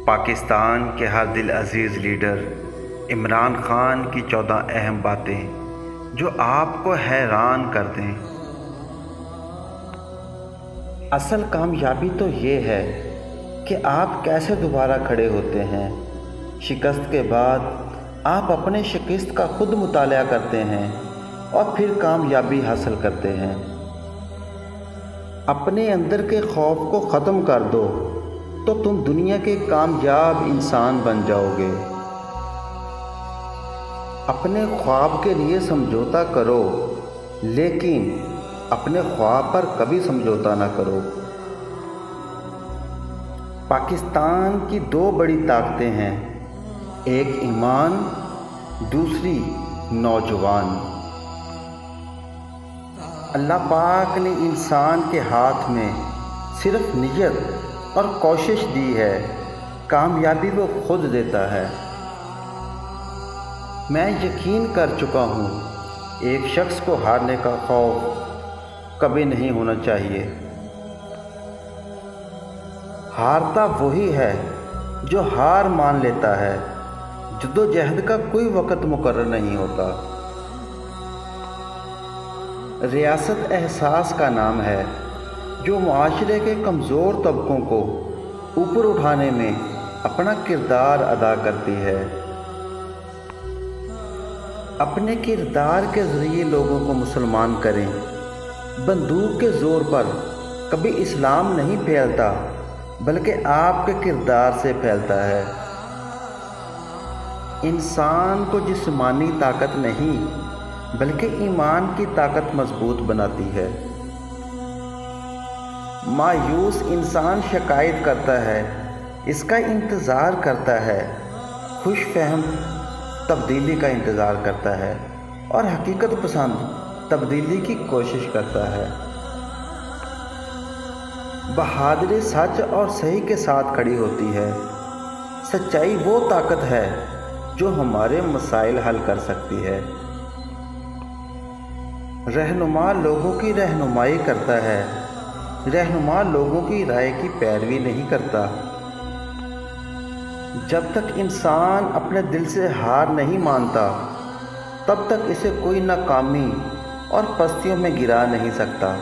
پاکستان کے ہر دل عزیز لیڈر عمران خان کی 14 اہم باتیں جو آپ کو حیران کر دیں۔ اصل کامیابی تو یہ ہے کہ آپ کیسے دوبارہ کھڑے ہوتے ہیں۔ شکست کے بعد آپ اپنے شکست کا خود مطالعہ کرتے ہیں اور پھر کامیابی حاصل کرتے ہیں۔ اپنے اندر کے خوف کو ختم کر دو تو تم دنیا کے کامیاب انسان بن جاؤ گے۔ اپنے خواب کے لیے سمجھوتا کرو، لیکن اپنے خواب پر کبھی سمجھوتا نہ کرو۔ پاکستان کی 2 بڑی طاقتیں ہیں، ایک ایمان، دوسری نوجوان۔ اللہ پاک نے انسان کے ہاتھ میں صرف نیت اور کوشش دی ہے، کامیابی وہ خود دیتا ہے۔ میں یقین کر چکا ہوں ایک شخص کو ہارنے کا خوف کبھی نہیں ہونا چاہیے۔ ہارتا وہی ہے جو ہار مان لیتا ہے۔ جدوجہد کا کوئی وقت مقرر نہیں ہوتا۔ ریاست احساس کا نام ہے جو معاشرے کے کمزور طبقوں کو اوپر اٹھانے میں اپنا کردار ادا کرتی ہے۔ اپنے کردار کے ذریعے لوگوں کو مسلمان کریں۔ بندوق کے زور پر کبھی اسلام نہیں پھیلتا، بلکہ آپ کے کردار سے پھیلتا ہے۔ انسان کو جسمانی طاقت نہیں بلکہ ایمان کی طاقت مضبوط بناتی ہے۔ مایوس انسان شکایت کرتا ہے، اس کا انتظار کرتا ہے، خوش فہم تبدیلی کا انتظار کرتا ہے اور حقیقت پسند تبدیلی کی کوشش کرتا ہے۔ بہادری سچ اور صحیح کے ساتھ کھڑی ہوتی ہے۔ سچائی وہ طاقت ہے جو ہمارے مسائل حل کر سکتی ہے۔ رہنما لوگوں کی رہنمائی کرتا ہے، رہنما لوگوں کی رائے کی پیروی نہیں کرتا۔ جب تک انسان اپنے دل سے ہار نہیں مانتا، تب تک اسے کوئی ناکامی اور پستیوں میں گرا نہیں سکتا۔